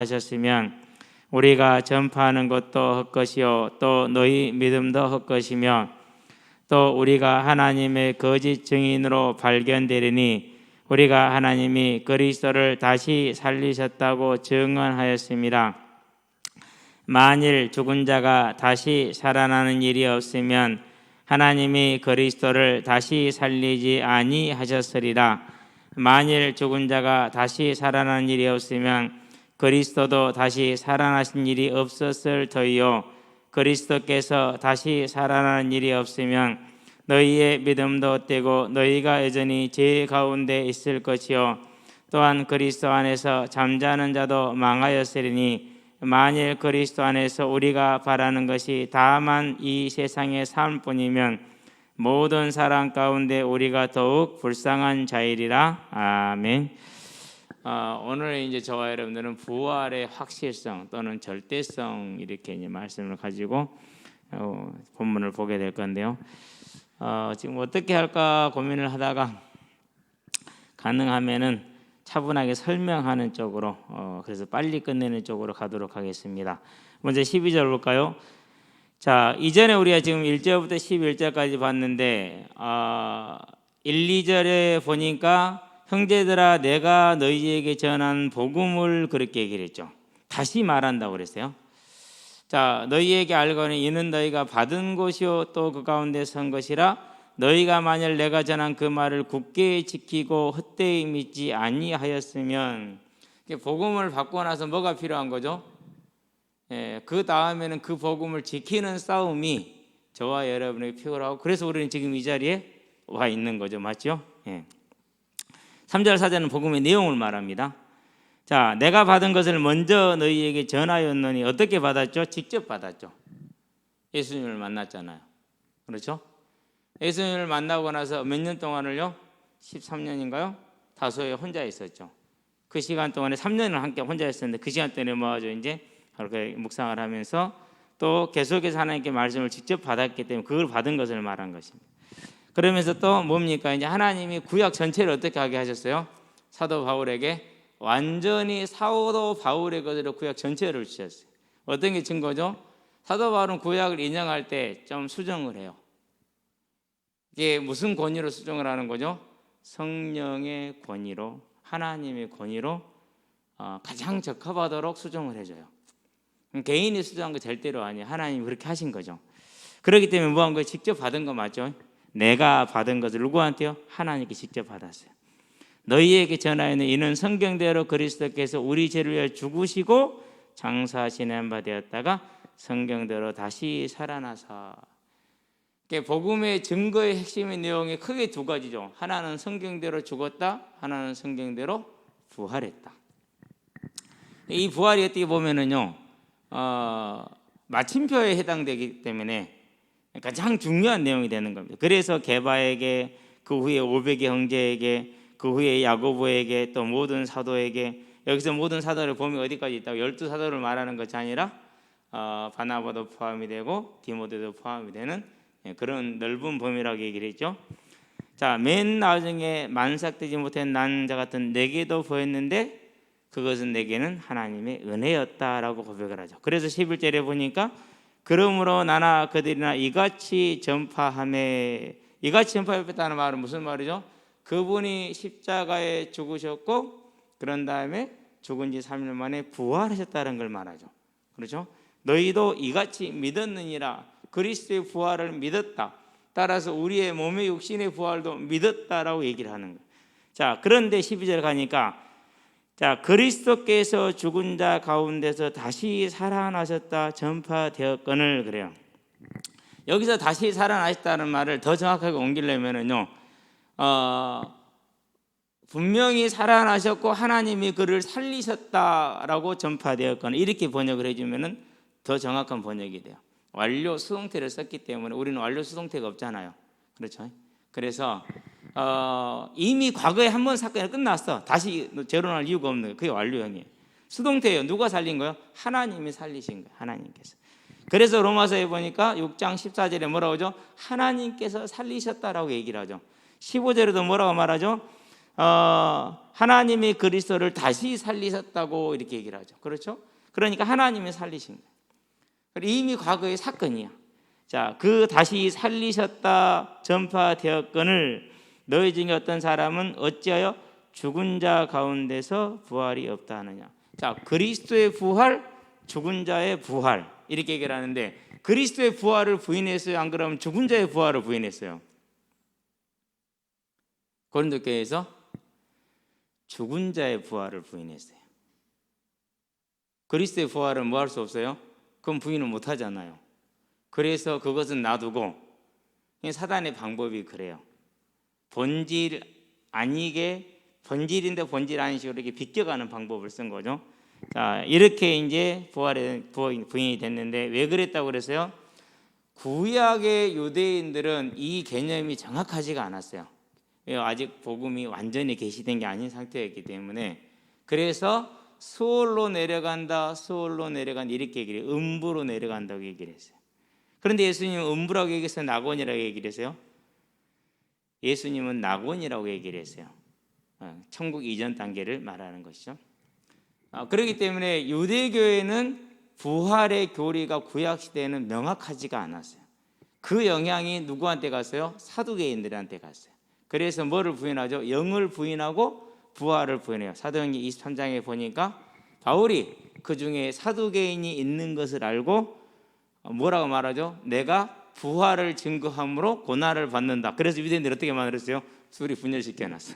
하셨으면 우리가 전파하는 것도 헛것이요 또 너희 믿음도 헛것이며 또 우리가 하나님의 거짓 증인으로 발견되리니 우리가 하나님이 그리스도를 다시 살리셨다고 증언하였습니다. 만일 죽은 자가 다시 살아나는 일이 없으면 하나님이 그리스도를 다시 살리지 아니하셨으리라. 만일 죽은 자가 다시 살아나는 일이 없으면 그리스도도 다시 살아나신 일이 없었을 터이요 그리스도께서 다시 살아나는 일이 없으면 너희의 믿음도 헛되고 너희가 여전히 죄 가운데 있을 것이요 또한 그리스도 안에서 잠자는 자도 망하였으리니 만일 그리스도 안에서 우리가 바라는 것이 다만 이 세상의 삶뿐이면 모든 사람 가운데 우리가 더욱 불쌍한 자이리라. 아멘. 오늘 이제 저와 여러분들은 부활의 확실성 또는 절대성 이렇게 이제 말씀을 가지고 본문을 보게 될 건데요. 지금 어떻게 할까 고민을 하다가 가능하면은 차분하게 설명하는 쪽으로 그래서 빨리 끝내는 쪽으로 가도록 하겠습니다. 먼저 12절 볼까요? 자, 이전에 우리가 지금 1절부터 11절까지 봤는데 1, 2절에 보니까 형제들아 내가 너희에게 전한 복음을 그렇게 얘기를 했죠. 다시 말한다고 그랬어요. 자, 너희에게 알거니 이는 너희가 받은 것이요 또 그 가운데 선 것이라 너희가 만일 내가 전한 그 말을 굳게 지키고 헛되이 믿지 아니하였으면 복음을 받고 나서 뭐가 필요한 거죠? 그 다음에는 그 복음을 지키는 싸움이 저와 여러분에게 필요하고 그래서 우리는 지금 이 자리에 와 있는 거죠. 맞죠? 3절 4절은 복음의 내용을 말합니다. 자, 내가 받은 것을 먼저 너희에게 전하였노니 어떻게 받았죠? 직접 받았죠. 예수님을 만났잖아요. 그렇죠? 예수님을 만나고 나서 몇 년 동안을요? 13년인가요? 다소에 혼자 있었죠. 그 시간 동안에 3년을 함께 혼자 있었는데 그 시간 동안에 뭐하죠? 이제 그렇게 묵상을 하면서 또 계속해서 하나님께 말씀을 직접 받았기 때문에 그걸 받은 것을 말한 것입니다. 그러면서 또 뭡니까? 이제 하나님이 구약 전체를 어떻게 하게 하셨어요? 사도 바울에게 완전히 사도 바울의 것으로 구약 전체를 주셨어요. 어떤 게 증거죠? 사도 바울은 구약을 인용할 때 좀 수정을 해요. 이게 무슨 권위로 수정을 하는 거죠? 성령의 권위로 하나님의 권위로 가장 적합하도록 수정을 해줘요. 개인이 수정한 거 절대로 아니에요. 하나님이 그렇게 하신 거죠. 그렇기 때문에 뭐 한 거예요? 직접 받은 거 맞죠? 내가 받은 것을 누구한테요? 하나님께 직접 받았어요. 너희에게 전하여는 이는 성경대로 그리스도께서 우리 죄를 위하여 죽으시고 장사하시는 바 되었다가 성경대로 다시 살아나사. 복음의 증거의 핵심의 내용이 크게 두 가지죠. 하나는 성경대로 죽었다, 하나는 성경대로 부활했다. 이 부활이 어떻게 보면은요, 마침표에 해당되기 때문에 가장 중요한 내용이 되는 겁니다. 그래서 게바에게 그 후에 500의 형제에게 그 후에 야고보에게 또 모든 사도에게 여기서 모든 사도를 보면 어디까지 있다고 12사도를 말하는 것이 아니라 바나바도 포함이 되고 디모데도 포함이 되는 그런 넓은 범위라고 얘기를 했죠. 자, 맨 나중에 만삭되지 못한 난 자 같은 내게도 보였는데 그것은 내게는 하나님의 은혜였다라고 고백을 하죠. 그래서 11절에 보니까 그러므로 나나 그들이나 이같이 전파함에 이같이 전파했다는 말은 무슨 말이죠? 그분이 십자가에 죽으셨고 그런 다음에 죽은 지 3일 만에 부활하셨다는 걸 말하죠. 그렇죠? 너희도 이같이 믿었느니라. 그리스도의 부활을 믿었다. 따라서 우리의 몸의 육신의 부활도 믿었다라고 얘기를 하는 거예요. 자, 그런데 12절 가니까 자, 그리스도께서 죽은 자 가운데서 다시 살아나셨다 전파되었거늘 그래요. 여기서 다시 살아나셨다는 말을 더 정확하게 옮기려면은요, 분명히 살아나셨고 하나님이 그를 살리셨다라고 전파되었거늘 이렇게 번역을 해주면은 더 정확한 번역이 돼요. 완료 수동태를 썼기 때문에 우리는 완료 수동태가 없잖아요. 그렇죠? 그래서 이미 과거에 한 번 사건이 끝났어. 다시 재론할 이유가 없는 거예요. 그게 완료형이에요. 수동태예요. 누가 살린 거예요? 하나님이 살리신 거예요. 하나님께서. 그래서 로마서에 보니까 6장 14절에 뭐라고 하죠? 하나님께서 살리셨다라고 얘기를 하죠. 15절에도 뭐라고 말하죠? 하나님이 그리스도를 다시 살리셨다고 이렇게 얘기를 하죠. 그렇죠? 그러니까 하나님이 살리신 거예요. 이미 과거의 사건이야. 자, 그 다시 살리셨다 전파되었거늘 너희 중에 어떤 사람은 어찌하여 죽은 자 가운데서 부활이 없다 하느냐. 자, 그리스도의 부활, 죽은 자의 부활 이렇게 얘기를 하는데 그리스도의 부활을 부인했어요? 안 그러면 죽은 자의 부활을 부인했어요? 고린도 교회에서 죽은 자의 부활을 부인했어요. 그리스도의 부활은 뭐 할 수 없어요? 그건 부인을 못 하잖아요. 그래서 그것은 놔두고 사단의 방법이 그래요. 본질 아니게 본질인데 본질 아닌 식으로 이렇게 비껴가는 방법을 쓴 거죠. 자, 이렇게 이제 부인이 됐는데 왜 그랬다고 그랬어요? 구약의 유대인들은 이 개념이 정확하지가 않았어요. 아직 복음이 완전히 계시된 게 아닌 상태였기 때문에 그래서 수월로 내려간다, 수월로 내려간다 이렇게 얘기를 해요. 음부로 내려간다고 얘기를 했어요. 그런데 예수님은 음부라고 얘기했어요? 낙원이라고 얘기를 했어요? 예수님은 낙원이라고 얘기를 했어요. 천국 이전 단계를 말하는 것이죠. 그렇기 때문에 유대교회는 부활의 교리가 구약 시대에는 명확하지가 않았어요. 그 영향이 누구한테 갔어요? 사두개인들한테 갔어요. 그래서 뭐를 부인하죠? 영을 부인하고 부활을 부인해요. 사도행전 23장에 보니까 바울이 그 중에 사두개인이 있는 것을 알고 뭐라고 말하죠? 내가 부활을 증거함으로 고난을 받는다. 그래서 유대인들이 어떻게 만들었어요? 둘이 분열시켜놨어.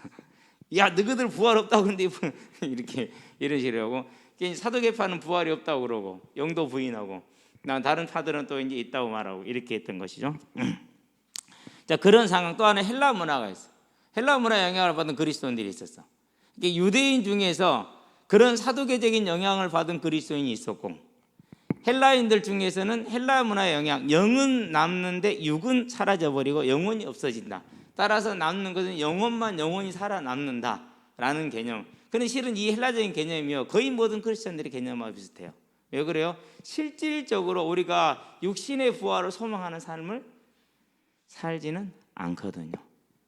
야, 너희들 부활 없다고 그러는데 이렇게 이러시려고. 사도계파는 부활이 없다고 그러고 영도 부인하고 난 다른 파들은 또 이제 있다고 말하고 이렇게 했던 것이죠. 자, 그런 상황. 또 하나 헬라 문화가 있어. 헬라 문화 영향을 받은 그리스도인들이 있었어. 유대인 중에서 그런 사두개적인 영향을 받은 그리스도인이 있었고 헬라인들 중에서는 헬라 문화의 영향, 영은 남는데 육은 사라져버리고 영혼이 없어진다. 따라서 남는 것은 영혼만 영혼이 살아남는다라는 개념. 그런데 실은 이 헬라적인 개념이요 거의 모든 크리스천들의 개념과 비슷해요. 왜 그래요? 실질적으로 우리가 육신의 부활을 소망하는 삶을 살지는 않거든요.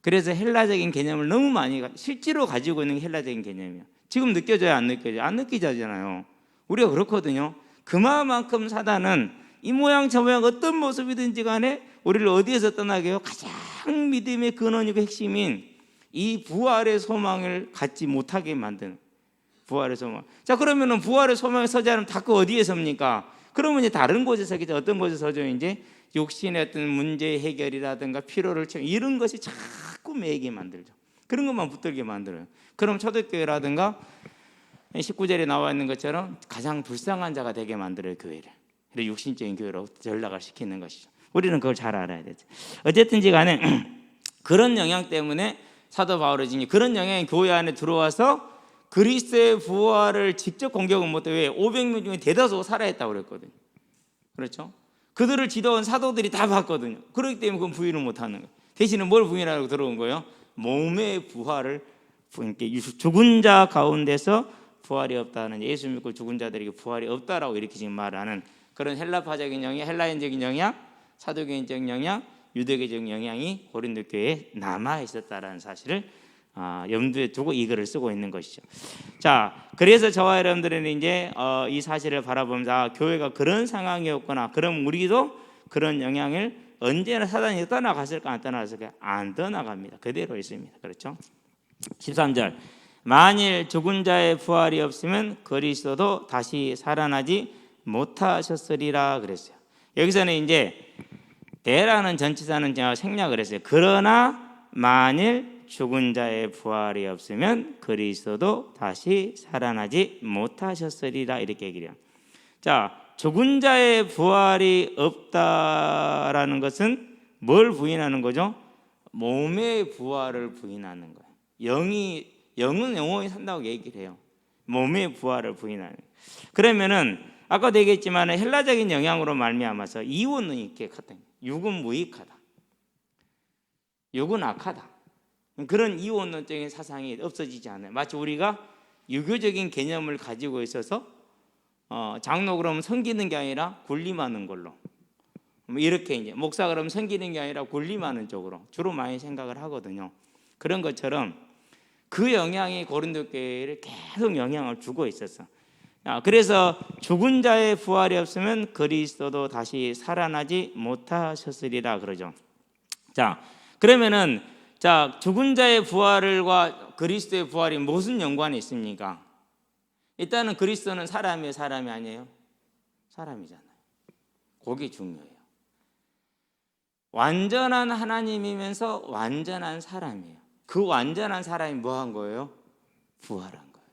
그래서 헬라적인 개념을 너무 많이 실제로 가지고 있는 게 헬라적인 개념이에요. 지금 느껴져요? 안 느껴져요? 안 느끼잖아요. 우리가 그렇거든요. 그만큼 사단은 이 모양 저 모양 어떤 모습이든지 간에 우리를 어디에서 떠나게 해요? 가장 믿음의 근원이고 핵심인 이 부활의 소망을 갖지 못하게 만드는 부활의 소망. 자, 그러면은 부활의 소망에 서지 않으면 다 그 어디에 섭니까? 그러면 이제 다른 곳에 서겠죠. 어떤 곳에 서죠? 이제 육신의 어떤 문제 해결이라든가 필요를 채우는 이런 것이 자꾸 매이게 만들죠. 그런 것만 붙들게 만들어요. 그럼 초대교회라든가 19절에 나와 있는 것처럼 가장 불쌍한 자가 되게 만들어요, 교회를. 그래서 육신적인 교회로 전락을 시키는 것이죠. 우리는 그걸 잘 알아야 되죠. 어쨌든지 간에 그런 영향 때문에 사도 바울이 그런 영향이 교회 안에 들어와서 그리스도의 부활을 직접 공격은 못해. 왜? 500명 중에 대다수가 살아있다고 그랬거든요. 그렇죠? 그들을 지도한 사도들이 다 봤거든요. 그렇기 때문에 그건 부인을 못하는 거예요. 대신에 뭘 부인하라고 들어온 거예요? 몸의 부활을 죽은 자 가운데서 부활이 없다는, 예수 믿고 죽은 자들에게 부활이 없다라고 이렇게 지금 말하는 그런 헬라파적인 영향, 헬라인적인 영향, 사도교인적인 영향, 유대교적인 영향이 고린도 교회에 남아 있었다라는 사실을 염두에 두고 이 글을 쓰고 있는 것이죠. 자, 그래서 저와 여러분들은 이제 이 사실을 바라보면서 교회가 그런 상황이었구나. 그럼 우리도 그런 영향을 언제나 사단이 떠나갔을까 안 떠나갔을까? 안 떠나갑니다. 그대로 있습니다. 그렇죠? 13절. 만일 죽은 자의 부활이 없으면 그리스도도 다시 살아나지 못하셨으리라 그랬어요. 여기서는 이제 대라는 전치사는 제가 생략을 했어요. 그러나 만일 죽은 자의 부활이 없으면 그리스도도 다시 살아나지 못하셨으리라 이렇게 얘기해요. 자, 죽은 자의 부활이 없다라는 것은 뭘 부인하는 거죠? 몸의 부활을 부인하는 거예요. 영은 영원히 산다고 얘기를 해요. 몸의 부활을 부인하는 거예요. 그러면은 아까도 얘기했지만 헬라적인 영향으로 말미암아서 이혼은 이렇게 같은, 육은 무익하다, 육은 악하다, 그런 이혼론적인 사상이 없어지지 않아요. 마치 우리가 유교적인 개념을 가지고 있어서 장로 그러면 섬기는 게 아니라 군림하는 걸로, 이렇게 이제 목사 그러면 섬기는 게 아니라 군림하는 쪽으로 주로 많이 생각을 하거든요. 그런 것처럼 그 영향이 고린도 교회를 계속 영향을 주고 있었어. 그래서 죽은 자의 부활이 없으면 그리스도도 다시 살아나지 못하셨으리라 그러죠. 자, 그러면은 죽은 자의 부활과 그리스도의 부활이 무슨 연관이 있습니까? 일단은 그리스도는 사람이에요, 사람이 아니에요? 사람이잖아요. 그게 중요해요. 완전한 하나님이면서 완전한 사람이에요. 그 완전한 사람이 뭐 한 거예요? 부활한 거예요.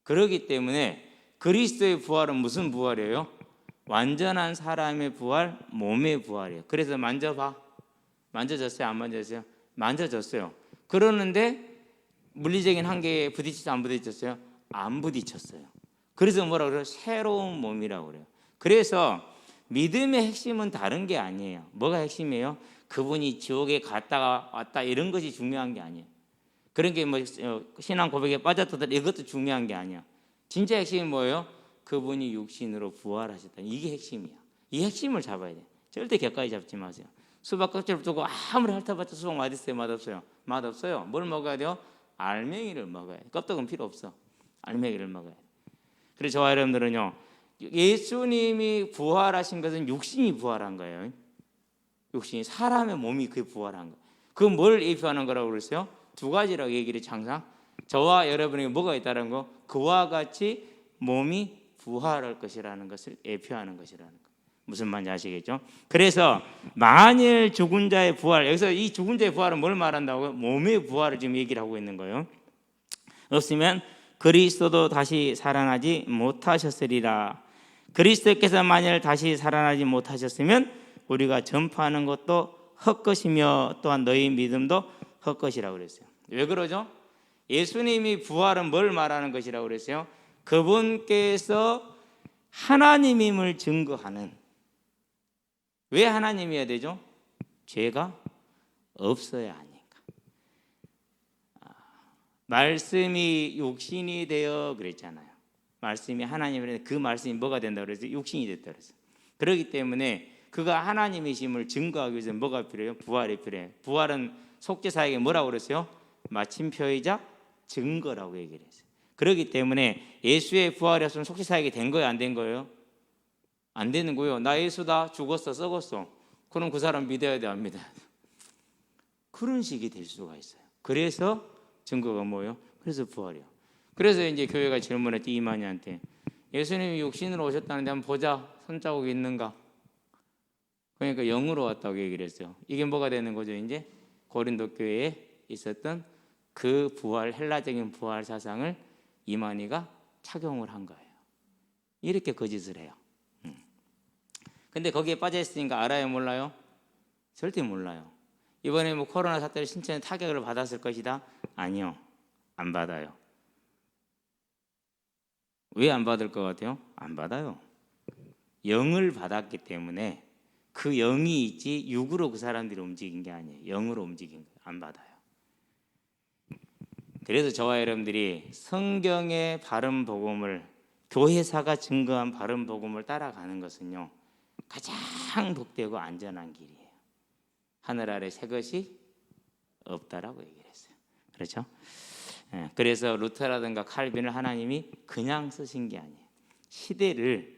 그렇기 때문에 그리스도의 부활은 무슨 부활이에요? 완전한 사람의 부활, 몸의 부활이에요. 그래서 만져봐. 만져졌어요? 안 만져졌어요? 만져졌어요. 그러는데 물리적인 한계에 부딪히지 안 부딪혔어요? 안 부딪혔어요. 그래서 뭐라고 그래요? 새로운 몸이라고 그래요. 그래서 믿음의 핵심은 다른 게 아니에요. 뭐가 핵심이에요? 그분이 지옥에 갔다가 왔다 이런 것이 중요한 게 아니에요. 그런 게 뭐 신앙 고백에 빠졌다 이것도 중요한 게 아니야. 진짜 핵심이 뭐예요? 그분이 육신으로 부활하셨다. 이게 핵심이야. 이 핵심을 잡아야 돼. 절대 격가지 잡지 마세요. 수박 껍질을 두고 아무리 핥아봤자 수박 맛있어요? 맛없어요? 맛없어요. 뭘 먹어야 돼요? 알맹이를 먹어야 돼. 껍데기는 필요 없어. 알맹이를 먹어야 돼. 그래서 저와 여러분들은요, 예수님이 부활하신 것은 육신이 부활한 거예요. 육신이, 사람의 몸이 그게 부활한 거예요. 그건 뭘 예표하는 거라고 그랬어요? 두 가지라고 얘기를 항상. 저와 여러분에게 뭐가 있다는 거? 그와 같이 몸이 부활할 것이라는 것을 예표하는 것이라는 거. 무슨 말인지 아시겠죠? 그래서 만일 죽은 자의 부활, 여기서 이 죽은 자의 부활은 뭘 말한다고요? 몸의 부활을 지금 얘기를 하고 있는 거예요. 없으면 그리스도도 다시 살아나지 못하셨으리라. 그리스도께서 만일 다시 살아나지 못하셨으면 우리가 전파하는 것도 헛것이며 또한 너희 믿음도 헛것이라고 그랬어요. 왜 그러죠? 예수님이 부활은 뭘 말하는 것이라고 그랬어요? 그분께서 하나님임을 증거하는. 왜 하나님이어야 되죠? 죄가 없어야 하니까. 말씀이 육신이 되어 그랬잖아요. 말씀이 하나님이라는 그 말씀이 뭐가 된다고 그랬어요? 육신이 됐다고 그랬어요. 그렇기 때문에 그가 하나님이심을 증거하기 위해서 뭐가 필요해요? 부활이 필요해요. 부활은 속죄사에게 뭐라고 그랬어요? 마침표이자 증거라고 얘기를 했어요. 그렇기 때문에 예수의 부활이 없으면 속죄사에게 된 거예요? 안 된 거예요? 안 되는 거예요. 나 예수다, 죽었어, 썩었어. 그럼 그 사람 믿어야 돼, 안 믿어야 돼? 그런 식이 될 수가 있어요. 그래서 증거가 뭐예요? 그래서 부활이요. 그래서 이제 교회가 질문했지, 이만희한테. 예수님이 육신으로 오셨다는데 한번 보자. 손자국이 있는가? 그러니까 영으로 왔다고 얘기를 했어요. 이게 뭐가 되는 거죠? 이제 고린도 교회에 있었던 그 부활, 헬라적인 부활 사상을 이만희가 착용을 한 거예요. 이렇게 거짓을 해요. 근데 거기에 빠져 있으니까 알아요, 몰라요? 절대 몰라요. 이번에 뭐 코로나 사태로 신천에 타격을 받았을 것이다? 아니요, 안 받아요. 왜 안 받을 것 같아요? 안 받아요. 영을 받았기 때문에 그 영이 있지 육으로 그 사람들이 움직인 게 아니에요. 영으로 움직인 거예요. 안 받아요. 그래서 저와 여러분들이 성경의 바른 복음을, 교회사가 증거한 바른 복음을 따라가는 것은요, 가장 복되고 안전한 길이에요. 하늘 아래 새 것이 없다라고 얘기를 했어요. 그렇죠? 그래서 루터라든가 칼빈을 하나님이 그냥 쓰신 게 아니에요. 시대를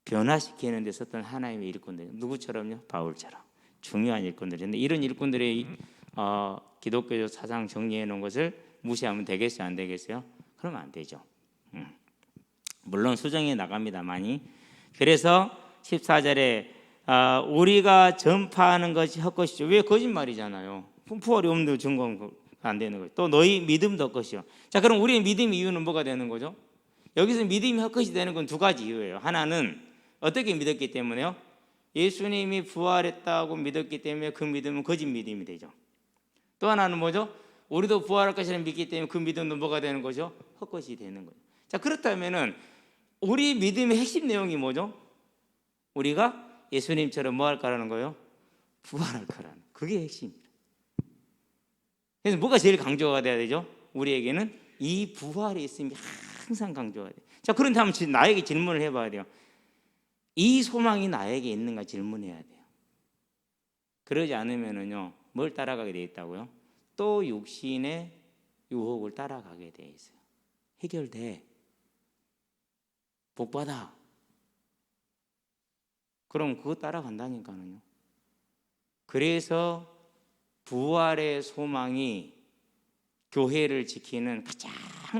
변화시키는 데 썼던 하나님의 일꾼들. 누구처럼요? 바울처럼. 중요한 일꾼들인데 이런 일꾼들의 기독교적 사상 정리해 놓은 것을 무시하면 되겠어요? 안 되겠어요? 그러면 안 되죠. 물론 수정해 나갑니다, 많이. 그래서 14절에 우리가 전파하는 것이 헛것이죠. 왜? 거짓말이잖아요. 부활이 없는데 증거가 안 되는 거예요. 또 너희 믿음도 헛것이요. 자, 그럼 우리의 믿음 이유는 뭐가 되는 거죠? 여기서 믿음이 헛것이 되는 건 두 가지 이유예요. 하나는 어떻게 믿었기 때문에요? 예수님이 부활했다고 믿었기 때문에 그 믿음은 거짓 믿음이 되죠. 또 하나는 뭐죠? 우리도 부활할 것이라 믿기 때문에 그 믿음도 뭐가 되는 거죠? 헛것이 되는 거죠. 자, 그렇다면은 우리 믿음의 핵심 내용이 뭐죠? 우리가 예수님처럼 뭐 할 거라는 거예요? 부활할 거라는. 그게 핵심입니다. 그래서 뭐가 제일 강조가 돼야 되죠? 우리에게는 이 부활이 있음이 항상 강조가 돼요. 자, 그런데 한번 나에게 질문을 해봐야 돼요. 이 소망이 나에게 있는가 질문해야 돼요. 그러지 않으면은요, 뭘 따라가게 돼 있다고요? 또 육신의 유혹을 따라가게 돼 있어요. 해결돼. 복받아. 그럼 그거 따라간다니까요. 그래서 부활의 소망이 교회를 지키는 가장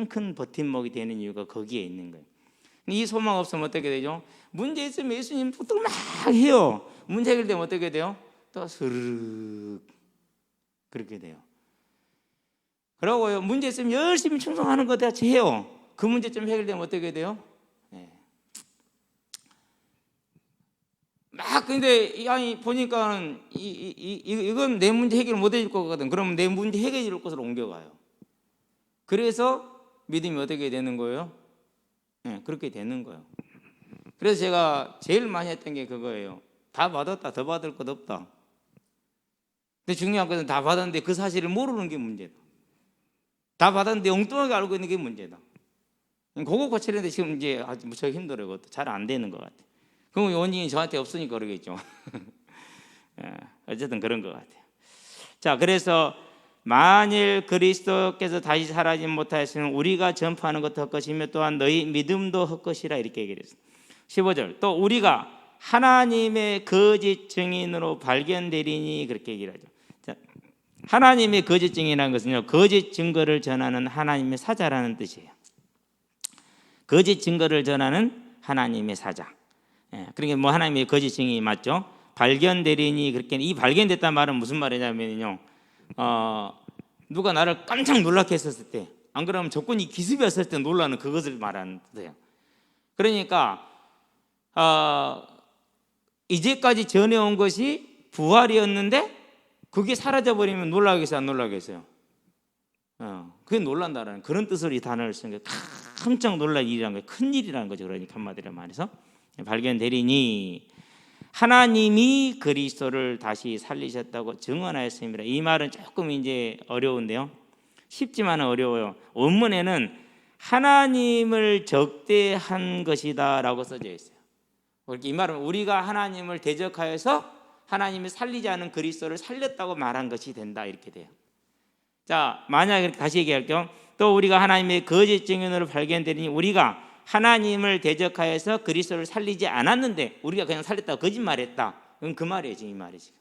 큰 버팀목이 되는 이유가 거기에 있는 거예요. 이 소망 없으면 어떻게 되죠? 문제 있으면 예수님 또 막 해요. 문제 해결되면 어떻게 돼요? 또 스르륵 그렇게 돼요. 그러고요, 문제 있으면 열심히 충성하는 것 같이 해요. 그 문제점 해결되면 어떻게 돼요? 네. 막 근데 아니 보니까는 이건 내 문제 해결 못 해줄 거거든. 그러면 내 문제 해결할 곳으로 옮겨가요. 그래서 믿음이 어떻게 되는 거예요? 네, 그렇게 되는 거예요. 그래서 제가 제일 많이 했던 게 그거예요. 다 받았다, 더 받을 것 없다. 근데 중요한 것은 다 받았는데 그 사실을 모르는 게 문제다. 다 받았는데 엉뚱하게 알고 있는 게 문제다. 그거 고치는데 지금 이제 아주 무척 힘들어요. 그것도 잘 안 되는 것 같아요. 그럼 원인이 저한테 없으니까 그러겠죠. 어쨌든 그런 것 같아요. 자, 그래서 만일 그리스도께서 다시 살아나지 못하였으면 우리가 전파하는 것도 헛것이며 또한 너희 믿음도 헛것이라 이렇게 얘기했습니다. 15절 또 우리가 하나님의 거짓 증인으로 발견되리니 그렇게 얘기를 하죠. 자, 하나님의 거짓 증인이라는 것은요, 거짓 증거를 전하는 하나님의 사자라는 뜻이에요. 거짓 증거를 전하는 하나님의 사자. 그러니까 뭐 하나님의 거짓 증인이 맞죠. 발견되리니 그렇게 이 발견됐다는 말은 무슨 말이냐면요, 누가 나를 깜짝 놀라게 했었을 때, 안 그러면 조건이 기습이었을 때 놀라는 그것을 말하는 거예요. 그러니까 이제까지 전해온 것이 부활이었는데 그게 사라져버리면 놀라겠어요, 안 놀라겠어요? 그게 놀란다라는 그런 뜻으로 이 단어를 쓴 거예요. 깜짝 놀랄 일이라는 거예요. 큰 일이라는 거죠. 그러니까 한마디로 말해서 발견되리니 하나님이 그리스도를 다시 살리셨다고 증언하였습니다. 이 말은 조금 이제 어려운데요. 쉽지만은 어려워요. 원문에는 하나님을 적대한 것이다라고 써져 있어요. 이 말은 우리가 하나님을 대적하여서 하나님이 살리지 않은 그리스도를 살렸다고 말한 것이 된다 이렇게 돼요. 자, 만약에 다시 얘기할게요. 또 우리가 하나님의 거짓 증인으로 발견되니 우리가 하나님을 대적하여서 그리스도를 살리지 않았는데 우리가 그냥 살렸다고 거짓말했다. 그럼 그 말이에요, 지금 이 말이지.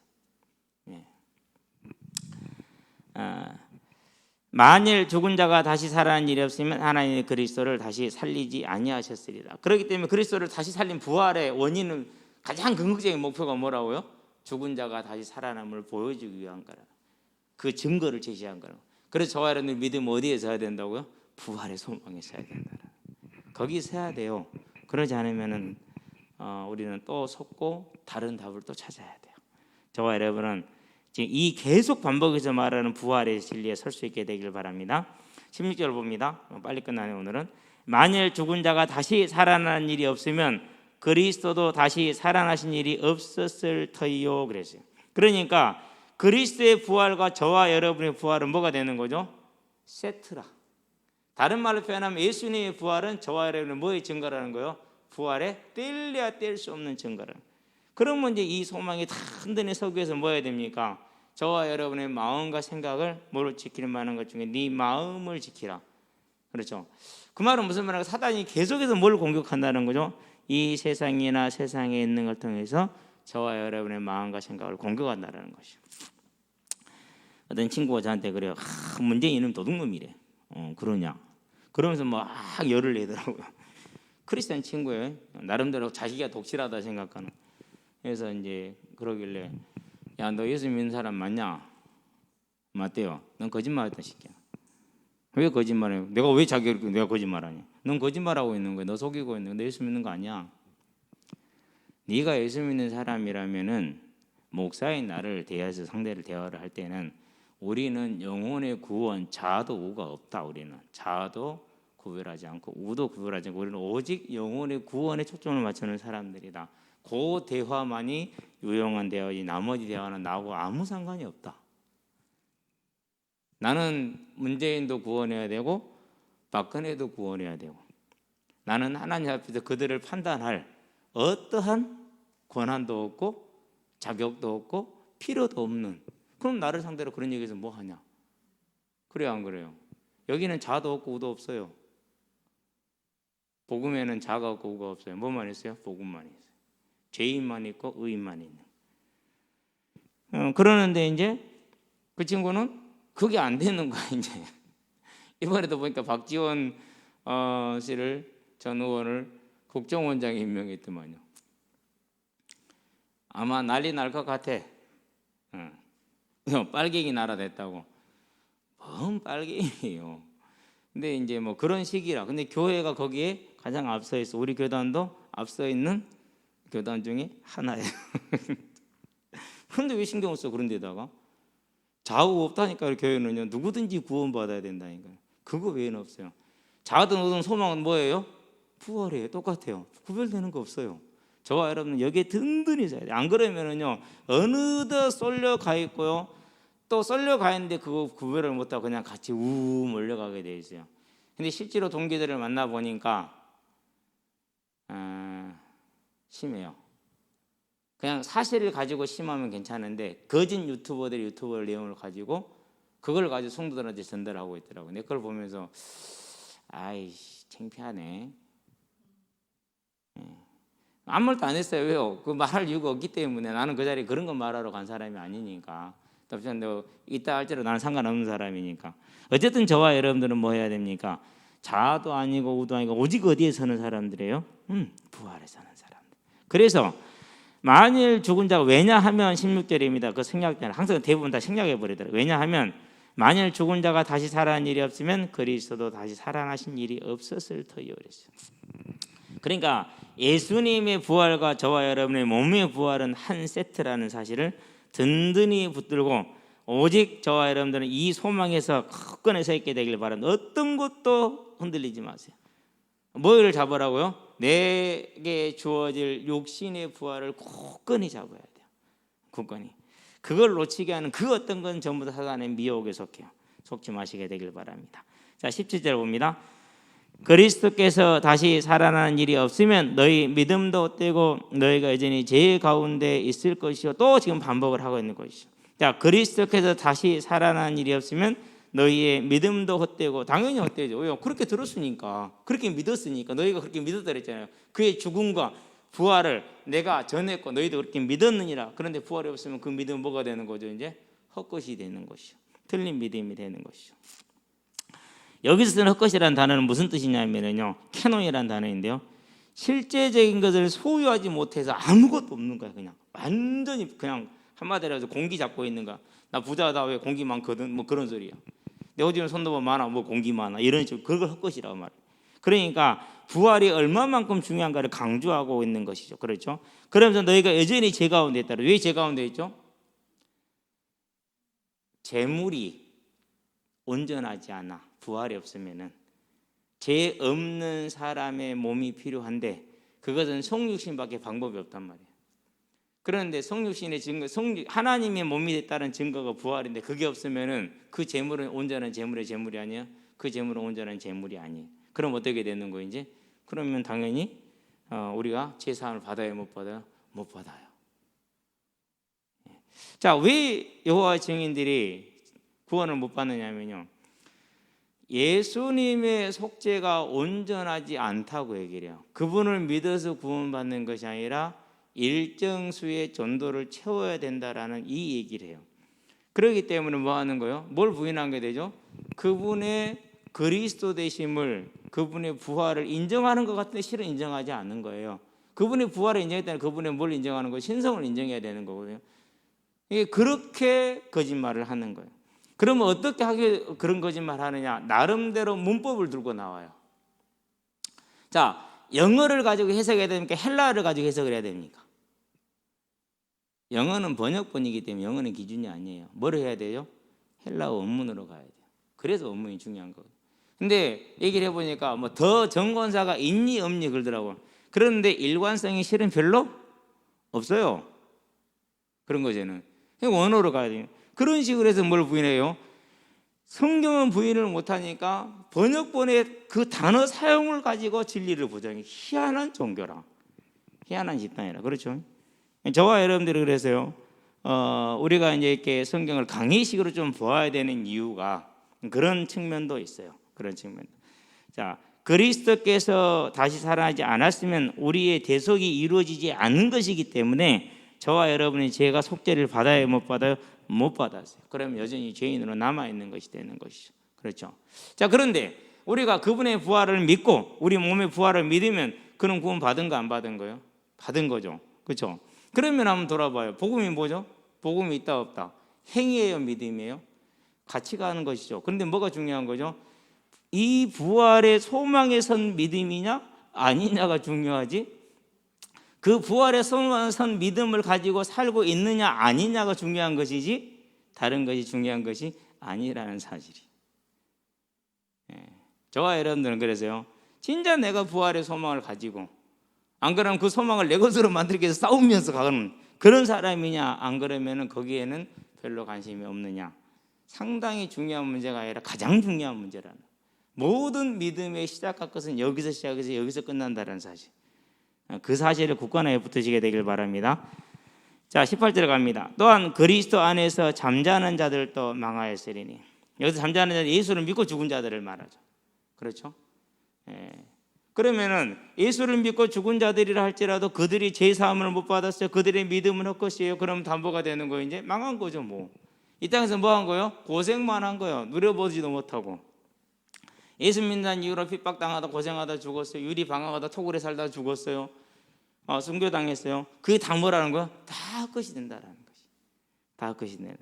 만일 죽은 자가 다시 살아난 일이 없으면 하나님의 그리스도를 다시 살리지 아니하셨으리라. 그렇기 때문에 그리스도를 다시 살린 부활의 원인은 가장 궁극적인 목표가 뭐라고요? 죽은 자가 다시 살아남을 보여주기 위한 거라. 그 증거를 제시한 거라고. 그래서 저와 여러분들 믿음 어디에 서야 된다고요? 부활의 소망에 서야 된다. 거기 서야 돼요. 그러지 않으면은 우리는 또 속고 다른 답을 또 찾아야 돼요. 저와 여러분은 지금 이 계속 반복해서 말하는 부활의 진리에 설 수 있게 되길 바랍니다. 16절 봅니다. 빨리 끝나네 오늘은. 만일 죽은 자가 다시 살아나는 일이 없으면 그리스도도 다시 살아나신 일이 없었을 터이요 그랬어요. 그러니까 그리스도의 부활과 저와 여러분의 부활은 뭐가 되는 거죠? 세트라. 다른 말로 표현하면 예수님의 부활은 저와 여러분의 뭐의 증거라는 거예요? 부활에 뗄래야 뗄 수 없는 증거라는. 그러면 이제 이 소망이 다 흔들린 서기에서 뭐 해야 됩니까? 저와 여러분의 마음과 생각을 뭐로 지키는 말하는 것 중에 네 마음을 지키라. 그렇죠? 그 말은 무슨 말인가? 사단이 계속해서 뭘 공격한다는 거죠? 이 세상이나 세상에 있는 걸 통해서 저와 여러분의 마음과 생각을 공격한다는 것이죠. 어떤 친구가 저한테 그래요. 문재인 이놈 도둑놈이래. 그러냐? 그러면서 막 열을 내더라고요. 크리스찬 친구예요. 나름대로 자기가 독실하다 생각하는. 그래서 이제 그러길래 야, 너 예수 믿는 사람 맞냐? 맞대요. 넌 거짓말했다 시키야. 왜 거짓말해? 내가 왜 내가 거짓말하냐? 넌 거짓말하고 있는 거야. 너 속이고 있는 거야. 너 예수 믿는 거 아니야. 네가 예수 믿는 사람이라면은 목사인 나를 대해서 상대를 대화를 할 때는 우리는 영혼의 구원 자도 우가 없다. 우리는 자도 구별하지 않고 우도 구별하지 않고 우리는 오직 영혼의 구원에 초점을 맞추는 사람들이다. 그 대화만이 유용한 대화지 나머지 대화는 나하고 아무 상관이 없다. 나는 문재인도 구원해야 되고 박근혜도 구원해야 되고 나는 하나님 앞에서 그들을 판단할 어떠한 권한도 없고 자격도 없고 필요도 없는. 그럼 나를 상대로 그런 얘기해서 뭐 하냐? 그래요 안 그래요? 여기는 자도 없고 우도 없어요. 복음에는 자가 없고 우가 없어요. 뭐만 있어요? 복음만 있어요. 죄인만 있고 의인만 있는. 그러는데 이제 그 친구는 그게 안 되는 거야. 이제 이번에도 보니까 박지원 씨를 전 의원을 국정원장에 임명했더만요. 아마 난리 날 것 같아. 빨갱이 나라 됐다고. 뭔 빨갱이에요. 근데 이제 뭐 그런 식이라. 근데 교회가 거기에 가장 앞서 있어. 우리 교단도 앞서 있는 교단 중에 하나예요. 그런데 왜 신경 써? 그런 데다가 좌우 없다니까. 교회는요, 누구든지 구원받아야 된다니까요. 그거 외에는 없어요. 자든 어든 소망은 뭐예요? 부활이에요. 똑같아요. 구별되는 거 없어요. 저와 여러분은 여기에 든든히 서야 돼요. 안 그러면은요, 어느덧 쏠려가 있고요, 또 쏠려가 있는데 그거 구별을 못하고 그냥 같이 몰려가게 돼 있어요. 근데 실제로 동기들을 만나보니까 심해요. 그냥 사실을 가지고 심하면 괜찮은데 거짓 유튜버들이 유튜버 내용을 가지고 그걸 가지고 성도들한테 전달하고 있더라고요. 근데 그걸 보면서 아이씨 창피하네. 아무 말도 안 했어요. 왜요? 그 말할 이유가 없기 때문에. 나는 그 자리에 그런 거 말하러 간 사람이 아니니까. 답변도 있다 할지라도 나는 상관없는 사람이니까. 어쨌든 저와 여러분들은 뭐 해야 됩니까? 자도 아니고 우도 아니고 오직 어디에 서는 사람들이에요? 부활에 서는 사람들. 그래서 만일 죽은 자가, 왜냐하면 16절입니다. 그 생략되는, 항상 대부분 다 생략해 버리더라고요. 왜냐하면 만일 죽은 자가 다시 살아난 일이 없으면 그리스도도 다시 살아나신 일이 없었을 터이요 그랬어요. 그러니까 예수님의 부활과 저와 여러분의 몸의 부활은 한 세트라는 사실을 든든히 붙들고, 오직 저와 여러분들은 이 소망에서 굳건히 서 있게 되길 바랍니다. 어떤 것도 흔들리지 마세요. 뭐를 잡으라고요? 내게 주어질 육신의 부활을 굳건히 잡아야 돼요. 굳건히. 그걸 놓치게 하는 그 어떤 건 전부 다 사단의 미혹에 속해요. 속지 마시게 되길 바랍니다. 자, 17절 봅니다. 그리스도께서 다시 살아나는 일이 없으면 너희 믿음도 헛되고 너희가 여전히 죄 가운데 있을 것이요. 또 지금 반복을 하고 있는 것이죠. 자, 그리스도께서 다시 살아나는 일이 없으면 너희의 믿음도 헛되고. 당연히 헛되죠. 왜요? 그렇게 들었으니까, 그렇게 믿었으니까. 너희가 그렇게 믿었다 그랬잖아요. 그의 죽음과 부활을 내가 전했고 너희도 그렇게 믿었느니라. 그런데 부활이 없으면 그 믿음은 뭐가 되는 거죠? 이제 헛것이 되는 것이죠. 틀린 믿음이 되는 것이죠. 여기서 쓰는 헛것이라는 단어는 무슨 뜻이냐면요, 캐논이라는 단어인데요, 실제적인 것을 소유하지 못해서 아무것도 없는 거야. 그냥 완전히 그냥 한마디로 해서 공기 잡고 있는 거야. 나 부자다, 왜 공기 많거든, 뭐 그런 소리야. 내 호주는 손도가 많아, 뭐 공기 많아, 이런 식으로. 그걸 헛것이라고 말해. 그러니까 부활이 얼마만큼 중요한가를 강조하고 있는 것이죠. 그렇죠? 그러면서 너희가 여전히 죄 가운데 있다. 왜 죄 가운데 있죠? 재물이 온전하지 않아. 부활이 없으면은 죄 없는 사람의 몸이 필요한데 그것은 성육신밖에 방법이 없단 말이에요. 그런데 성육신의 증거, 하나님의 몸이 됐다는 증거가 부활인데 그게 없으면은 그 재물은 온전한 재물이 아니야. 그 재물은 온전한 재물이 아니에요. 그럼 어떻게 되는 거예요? 이제 그러면 당연히 우리가 제사함을 받아요, 못 받아요? 못 받아요. 자, 왜 여호와의 증인들이 구원을 못 받느냐면요, 예수님의 속죄가 온전하지 않다고 얘기를 해요. 그분을 믿어서 구원받는 것이 아니라 일정 수의 전도를 채워야 된다라는 이 얘기를 해요. 그렇기 때문에 뭐 하는 거예요? 뭘 부인한 게 되죠? 그분의 그리스도 되심을, 그분의 부활을 인정하는 것 같은데 실은 인정하지 않는 거예요. 그분의 부활을 인정했다면 그분의 뭘 인정하는 거예요? 신성을 인정해야 되는 거거든요. 이게 그렇게 거짓말을 하는 거예요. 그러면 어떻게 하게 그런 거짓말 하느냐? 나름대로 문법을 들고 나와요. 자, 영어를 가지고 해석해야 됩니까? 헬라어를 가지고 해석을 해야 됩니까? 영어는 번역본이기 때문에 영어는 기준이 아니에요. 뭐를 해야 돼요? 헬라어 원문으로 가야 돼요. 그래서 원문이 중요한 거예요. 근데 얘기를 해보니까 뭐 더 정권사가 있니 없니 그러더라고요. 그런데 일관성이 실은 별로 없어요. 그런 거제는 원어로 가야 돼요. 그런 식으로 해서 뭘 부인해요? 성경은 부인을 못하니까 번역본의 그 단어 사용을 가지고 진리를 부정해. 희한한 종교라, 희한한 집단이라. 그렇죠? 저와 여러분들이 그래서요, 우리가 이제 이렇게 성경을 강의식으로 좀 보아야 되는 이유가, 그런 측면도 있어요. 그런 측면도. 자, 그리스도께서 다시 살아나지 않았으면 우리의 대속이 이루어지지 않은 것이기 때문에 저와 여러분이 죄가 속죄를 받아야 못 받아요? 못 받았어요. 그럼 여전히 죄인으로 남아 있는 것이 되는 것이죠. 그렇죠. 자, 그런데 우리가 그분의 부활을 믿고 우리 몸의 부활을 믿으면 그는 구원 받은 거 안 받은 거예요? 받은 거죠. 그렇죠. 그러면 한번 돌아봐요. 복음이 뭐죠? 복음이 있다 없다? 행위예요, 믿음이에요? 같이 가는 것이죠. 그런데 뭐가 중요한 거죠? 이 부활의 소망에 선 믿음이냐 아니냐가 중요하지, 그 부활의 소망에 선 믿음을 가지고 살고 있느냐 아니냐가 중요한 것이지 다른 것이 중요한 것이 아니라는 사실이. 저와 여러분들은 그래서요, 진짜 내가 부활의 소망을 가지고 안 그러면 그 소망을 내 것으로 만들기 위해서 싸우면서 가는 그런 사람이냐, 안 그러면 거기에는 별로 관심이 없느냐, 상당히 중요한 문제가 아니라 가장 중요한 문제라는, 모든 믿음의 시작할 것은 여기서 시작해서 여기서 끝난다는 사실, 그 사실을 굳건하게 붙으시게 되길 바랍니다. 자, 18절 갑니다. 또한 그리스도 안에서 잠자는 자들도 망하였으리니. 여기서 잠자는 자들, 예수를 믿고 죽은 자들을 말하죠. 그렇죠? 그러면은 예수를 믿고 죽은 자들이라 할지라도 그들이 죄 사함을 못 받았어요. 그들의 믿음은 헛것이에요. 그럼 담보가 되는 거예요. 이제 망한 거죠. 뭐 이 땅에서 뭐 한 거예요? 고생만 한 거예요. 누려보지도 못하고. 예수 믿는 이후로 핍박당하다 고생하다 죽었어요. 유리 방황하다 토굴에 살다 죽었어요. 순교당했어요. 그게 다 뭐라는 거예요? 다 헛것이 된다라는 것이. 다 헛것이 되는.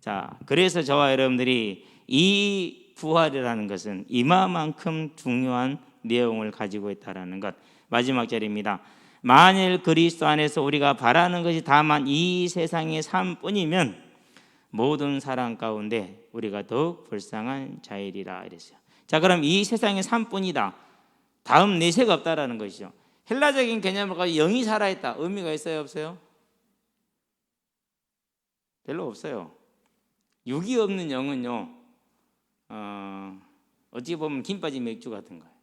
자, 그래서 저와 여러분들이 이 부활이라는 것은 이마만큼 중요한 내용을 가지고 있다라는 것. 마지막 절입니다. 만일 그리스도 안에서 우리가 바라는 것이 다만 이 세상의 삶뿐이면 모든 사람 가운데 우리가 더욱 불쌍한 자이리라 이랬어요. 자, 그럼 이 세상의 삶뿐이다, 다음 내세가 없다라는 것이죠. 헬라적인 개념을 가지고 영이 살아있다, 의미가 있어요 없어요? 별로 없어요. 육이 없는 영은요, 어찌 보면 김 빠진 맥주 같은 거예요.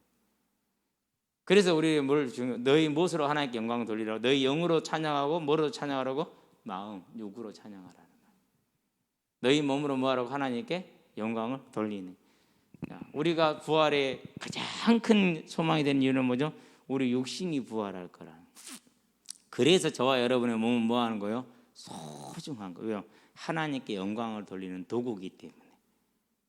그래서 우리 너희 무엇으로 하나님께 영광을 돌리라고? 너희 영으로 찬양하고 뭐로 찬양하라고? 마음, 육으로 찬양하라는 거예요. 너희 몸으로 뭐하라고? 하나님께 영광을 돌리는. 우리가 부활의 가장 큰 소망이 되는 이유는 뭐죠? 우리 육신이 부활할 거라. 그래서 저와 여러분의 몸은 뭐하는 거예요? 소중한 거예요. 하나님께 영광을 돌리는 도구이기 때문에.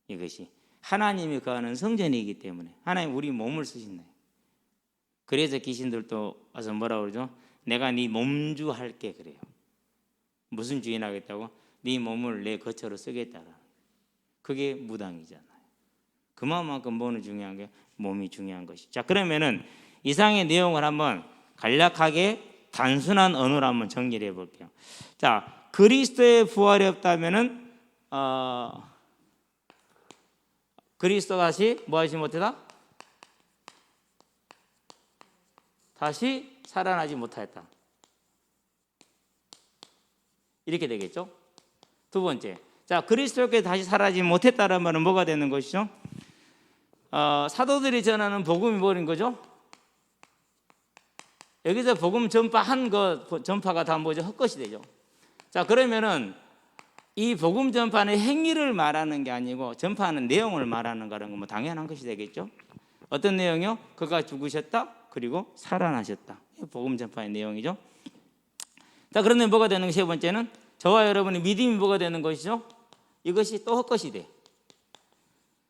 이것이 하나님이 거하는 성전이기 때문에 하나님 우리 몸을 쓰신다. 그래서 귀신들도 와서 뭐라고 그러죠? 내가 네 몸주 할게 그래요. 무슨 주인하겠다고? 네 몸을 내 거처로 쓰겠다. 그게 무당이잖아요. 그만큼 뭐는 중요한 게 몸이 중요한 것이죠. 자, 그러면은 이상의 내용을 한번 간략하게 단순한 언어로 한번 정리를 해볼게요. 자, 그리스도의 부활이 없다면은 그리스도 다시 뭐 하지 못하다? 다시 살아나지 못하였다. 이렇게 되겠죠. 두 번째, 자, 그리스도께 다시 살아나지 못했다는 말은 뭐가 되는 것이죠? 사도들이 전하는 복음이 뭐인 거죠? 여기서 복음 전파한 것, 전파가 다 뭐죠? 헛것이 되죠. 자, 그러면은 이 복음 전파는 행위를 말하는 게 아니고 전파하는 내용을 말하는 거라는 건 뭐 당연한 것이 되겠죠. 어떤 내용이요? 그가 죽으셨다, 그리고 살아나셨다. 복음 전파의 내용이죠. 자, 그런데 뭐가 되는 게 세 번째는 저와 여러분의 믿음이 뭐가 되는 것이죠? 이것이 또 헛것이 돼.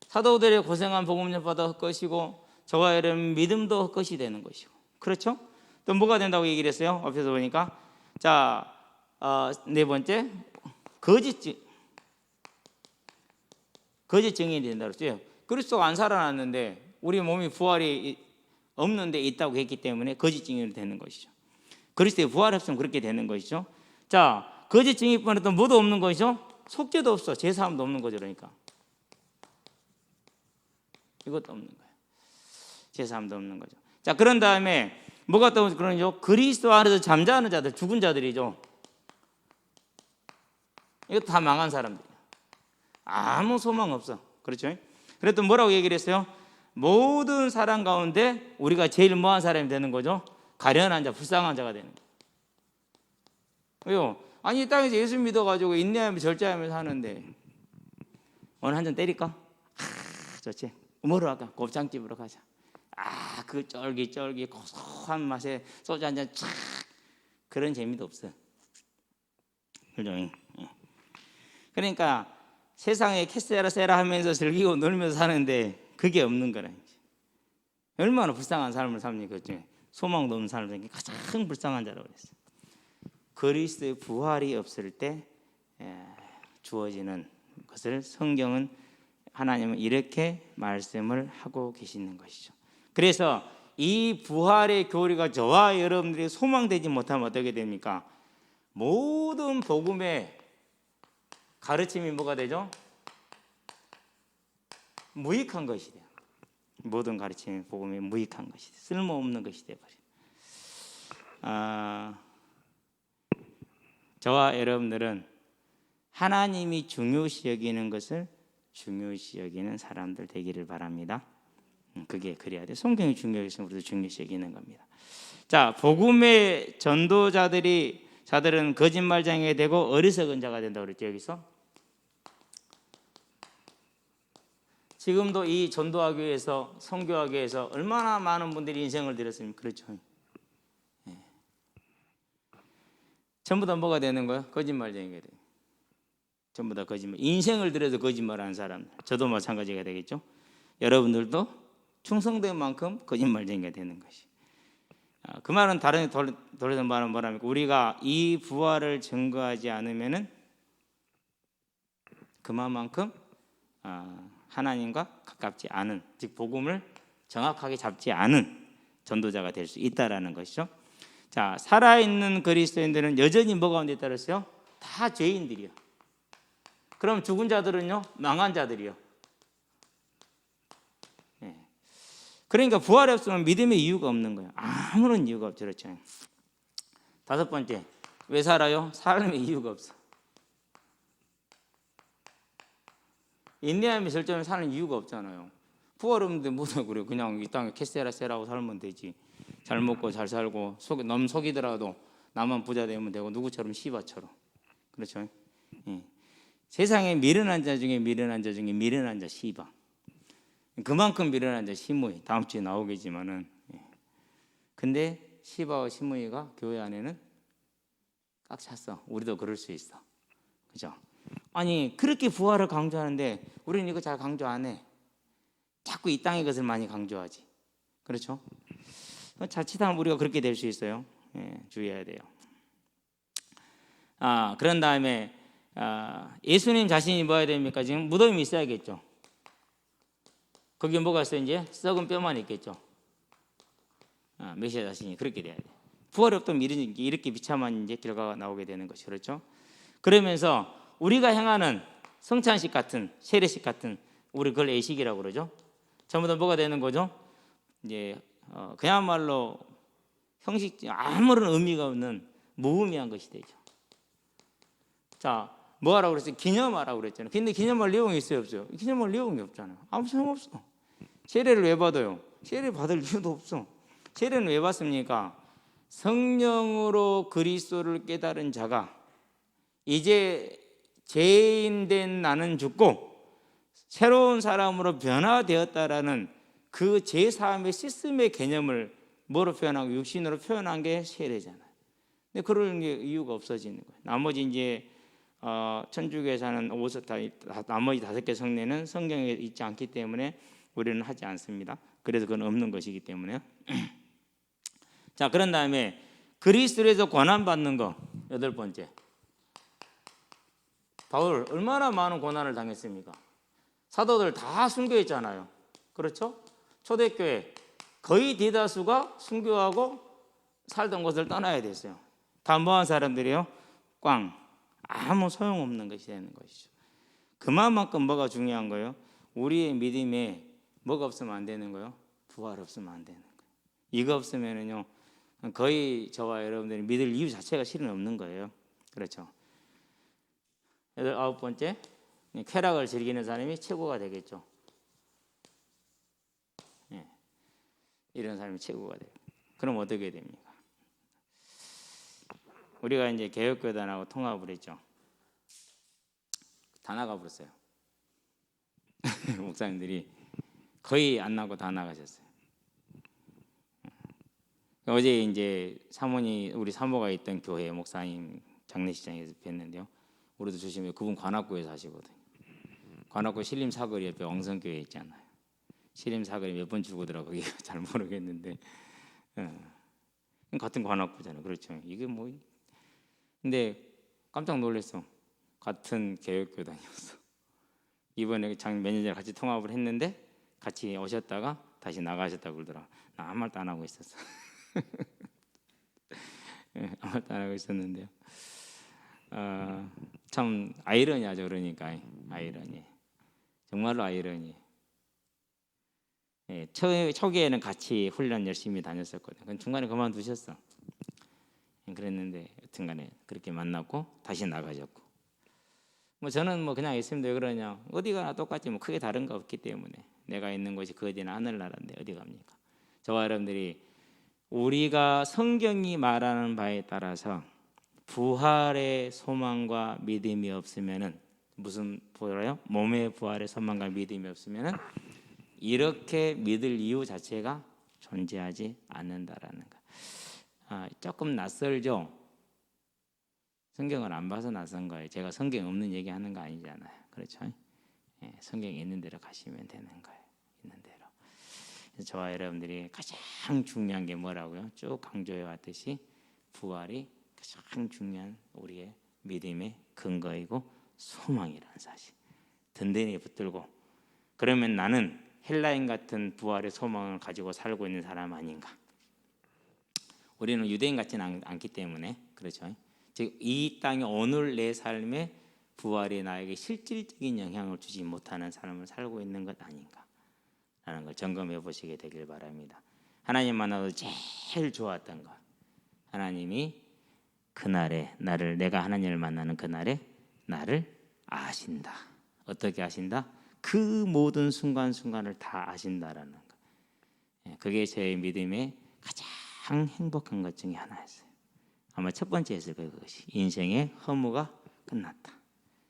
사도들의 고생한 복음 전파도 헛것이고 저와 여러분 믿음도 헛것이 되는 것이고. 그렇죠? 또 뭐가 된다고 얘기를 했어요? 앞에서 보니까. 자, 네 번째, 거짓 증인이 된다고 했어요. 그리스도가 안 살아났는데 우리 몸이 부활이 없는데 있다고 했기 때문에 거짓 증인이 되는 것이죠. 그리스도의 부활 없으면 그렇게 되는 것이죠. 자, 거짓 증인뿐만 또 뭐도 없는 것이죠? 속죄도 없어. 제사함도 없는 거죠. 그러니까 이것도 없는 거예요. 제사함도 없는 거죠. 자, 그런 다음에 뭐가 또 그러죠? 그리스도 안에서 잠자는 자들, 죽은 자들이죠. 이것도 다 망한 사람들이에요. 아무 소망 없어. 그렇죠? 그래도 뭐라고 얘기를 했어요? 모든 사람 가운데 우리가 제일 뭐한 사람이 되는 거죠? 가련한 자, 불쌍한 자가 되는 거예요. 왜요? 아니, 이 땅에서 예수 믿어가지고 인내하며 절제하며 사는데 오늘 한 잔 때릴까? 좋지. 뭐로 할까? 곱창집으로 가자. 그 쫄깃쫄깃 고소한 맛에 소주 한 잔 쫙. 그런 재미도 없어. 그죠? 그러니까 세상에 캐세라 세라 하면서 즐기고 놀면서 사는데 그게 없는 거라. 얼마나 불쌍한 삶을 삽니까? 소망도 없는 삶을 사는 게 가장 불쌍한 자라고 그랬어요. 그리스도의 부활이 없을 때 주어지는 것을 성경은 하나님은 이렇게 말씀을 하고 계시는 것이죠. 그래서 이 부활의 교리가 저와 여러분들이 소망되지 못하면 어떻게 됩니까? 모든 복음의 가르침이 뭐가 되죠? 무익한 것이 돼요. 모든 가르침이 복음이 무익한 것이 돼요. 쓸모없는 것이 되어버려요. 저와 여러분들은 하나님이 중요시 여기는 것을 중요시 여기는 사람들 되기를 바랍니다. 그게 그래야 돼. 성경이 중요해서 우리도 중요시 여기는 겁니다. 자, 복음의 자들은 거짓말장애가 되고 어리석은 자가 된다고 그랬죠. 여기서 지금도 이 전도하교회에서 선교하교회에서 얼마나 많은 분들이 인생을 들였습니까? 그렇죠. 전부 다 뭐가 되는 거예요? 거짓말쟁이가 돼요. 전부 다 거짓말. 인생을 들여서 거짓말하는 사람. 저도 마찬가지가 되겠죠. 여러분들도 충성된 만큼 거짓말쟁이가 되는 것이. 그 말은 다른 돌려서 말은 뭐랍니까? 우리가 이 부활을 증거하지 않으면은 그만큼 하나님과 가깝지 않은, 즉 복음을 정확하게 잡지 않은 전도자가 될 수 있다라는 것이죠. 자, 살아있는 그리스도인들은 여전히 뭐 가운데 있다 그랬어요? 다 죄인들이요. 그럼 죽은 자들은요? 망한 자들이요. 그러니까 부활이 없으면 믿음의 이유가 없는 거예요. 아무런 이유가 없죠. 그렇죠. 다섯 번째, 왜 살아요? 삶의 이유가 없어. 인내하며 절제하며 사는 이유가 없잖아요. 부활 없는데 뭐다 그래요? 그냥 이 땅에 캐세라세라고 살면 되지. 잘 먹고 잘 살고 너무 속이더라도 나만 부자 되면 되고 누구처럼 시바처럼. 그렇죠? 세상에 미련한 자 중에 미련한 자 중에 미련한 자 시바. 그만큼 미련한 자 시므이. 다음 주에 나오겠지만은. 근데 시바와 시므이가 교회 안에는 꽉 찼어. 우리도 그럴 수 있어. 그죠? 아니 그렇게 부활을 강조하는데 우리는 이거 잘 강조 안 해. 자꾸 이 땅의 것을 많이 강조하지. 그렇죠? 자칫하면 우리가 그렇게 될 수 있어요. 주의해야 돼요. 그런 다음에 예수님 자신이 뭐야 됩니까? 지금 무덤이 있어야겠죠. 거기에 뭐가 있어요? 이제 썩은 뼈만 있겠죠. 메시아 자신이 그렇게 돼야 돼. 부활이 없다면 이렇게 비참한 이제 결과가 나오게 되는 것이 그렇죠. 그러면서 우리가 행하는 성찬식 같은 세례식 같은 우리 그걸 예식이라고 그러죠. 전부 다 뭐가 되는 거죠? 이제 그야말로 형식 아무런 의미가 없는 무의미한 것이 되죠. 자, 뭐 하라고 그랬어요? 기념하라고 그랬잖아요. 근데 기념할 내용이 있어요, 없어요? 기념할 내용이 없잖아요. 아무 소용없어. 세례를 왜 받아요? 세례 받을 이유도 없어. 세례는 왜 받습니까? 성령으로 그리스도를 깨달은 자가 이제 죄인된 나는 죽고 새로운 사람으로 변화되었다라는 그 제사함의 시스템의 개념을 뭐로 표현하고 육신으로 표현한 게 세례잖아요. 근데 그런 게 이유가 없어지는 거예요. 나머지 이제 천주교에 사는 나머지 5개 성례는 성경에 있지 않기 때문에 우리는 하지 않습니다. 그래서 그건 없는 것이기 때문에요. 자, 그런 다음에 그리스도에서 고난 받는 거 8번째. 바울 얼마나 많은 고난을 당했습니까? 사도들 다 순교했잖아요. 그렇죠? 초대교회 거의 대다수가 순교하고 살던 곳을 떠나야 됐어요. 다 뭐한 사람들이요? 꽝. 아무 소용없는 것이 되는 것이죠. 그만큼 뭐가 중요한 거예요? 우리의 믿음에 뭐가 없으면 안 되는 거예요? 부활 없으면 안 되는 거예요. 이거 없으면은요 거의 저와 여러분들이 믿을 이유 자체가 실은 없는 거예요. 그렇죠? 9번째, 쾌락을 즐기는 사람이 최고가 되겠죠. 이런 사람이 최고가 돼요. 그럼 어떻게 됩니까? 우리가 이제 개혁교단하고 통합을 했죠. 다 나가버렸어요. 목사님들이 거의 안 나고 다 나가셨어요. 어제 이제 사모님 우리 사모가 있던 교회 목사님 장례식장에서 뵀는데요. 우리도 조심해. 그분 관악구에서 하시거든요. 관악구 신림 사거리 옆에 엉성교회 있잖아요. 신림 사거리 몇 번 출구더라고 거기 잘 모르겠는데 같은 관악구잖아요. 그렇죠. 이게 뭐 근데 깜짝 놀랐어. 같은 개혁교단이었어. 이번에 몇 년 전에 같이 통합을 했는데 같이 오셨다가 다시 나가셨다고 그러더라. 나 아무 말도 안 하고 있었어. 아무 말도 안 하고 있었는데요. 참 아이러니하죠. 그러니까 아이러니. 정말로 아이러니. 초기에는 같이 훈련 열심히 다녔었거든요. 근데 중간에 그만두셨어. 그랬는데 여튼간에 그렇게 만났고 다시 나가셨고. 뭐 저는 뭐 그냥 있습니다. 왜 그러냐? 어디 가나 똑같지 뭐 크게 다른 거 없기 때문에 내가 있는 곳이 그 어디나 하늘나라인데 어디 갑니까? 저와 여러분들이 우리가 성경이 말하는 바에 따라서 부활의 소망과 믿음이 없으면은 무슨 부활이요? 몸의 부활의 소망과 믿음이 없으면은 이렇게 믿을 이유 자체가 존재하지 않는다라는 거. 조금 낯설죠. 성경을 안 봐서 낯선 거예요. 제가 성경 없는 얘기하는 거 아니잖아요. 그렇죠? 성경에 있는 대로 가시면 되는 거예요. 있는 대로. 그래서 저와 여러분들이 가장 중요한 게 뭐라고요? 쭉 강조해 왔듯이 부활이 가장 중요한 우리의 믿음의 근거이고 소망이라는 사실. 든든히 붙들고 그러면 나는 헬라인 같은 부활의 소망을 가지고 살고 있는 사람 아닌가? 우리는 유대인 같지는 않기 때문에 그렇죠. 즉 이 땅의 오늘 내 삶에 부활이 나에게 실질적인 영향을 주지 못하는 삶을 살고 있는 것 아닌가라는 걸 점검해 보시게 되길 바랍니다. 하나님 만나도 제일 좋았던 것, 하나님이 그날에 나를 내가 하나님을 만나는 그날에 나를 아신다. 어떻게 아신다? 그 모든 순간순간을 다 아신다라는 것. 그게 제 믿음의 가장 행복한 것 중에 하나였어요. 아마 첫 번째였을 거예요. 그것이 인생의 허무가 끝났다.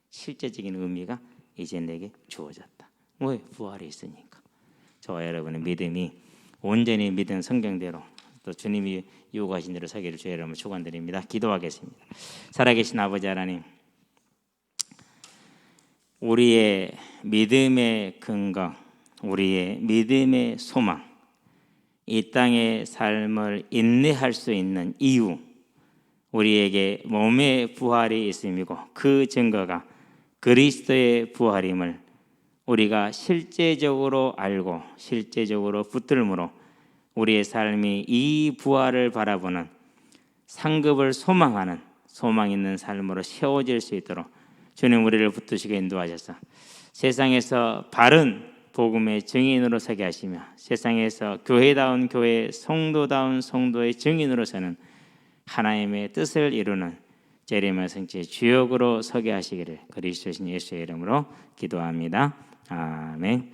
실제적인 의미가 이제 내게 주어졌다. 왜? 부활이 있으니까. 저와 여러분의 믿음이 온전히 믿은 성경대로 또 주님이 요구하신 대로 서기를 주의 이름으로 축원드립니다. 기도하겠습니다. 살아계신 아버지 하나님, 우리의 믿음의 근거, 우리의 믿음의 소망, 이 땅의 삶을 인내할 수 있는 이유, 우리에게 몸의 부활이 있음이고 그 증거가 그리스도의 부활임을 우리가 실제적으로 알고 실제적으로 붙들므로 우리의 삶이 이 부활을 바라보는 상급을 소망하는 소망 있는 삶으로 세워질 수 있도록 주님 우리를 붙드시게 인도하셔서 세상에서 바른 복음의 증인으로 서게 하시며 세상에서 교회다운 교회, 성도다운 성도의 증인으로서는 하나님의 뜻을 이루는 재림의 성취의 주역으로 서게 하시기를 그리스도신 예수의 이름으로 기도합니다. 아멘.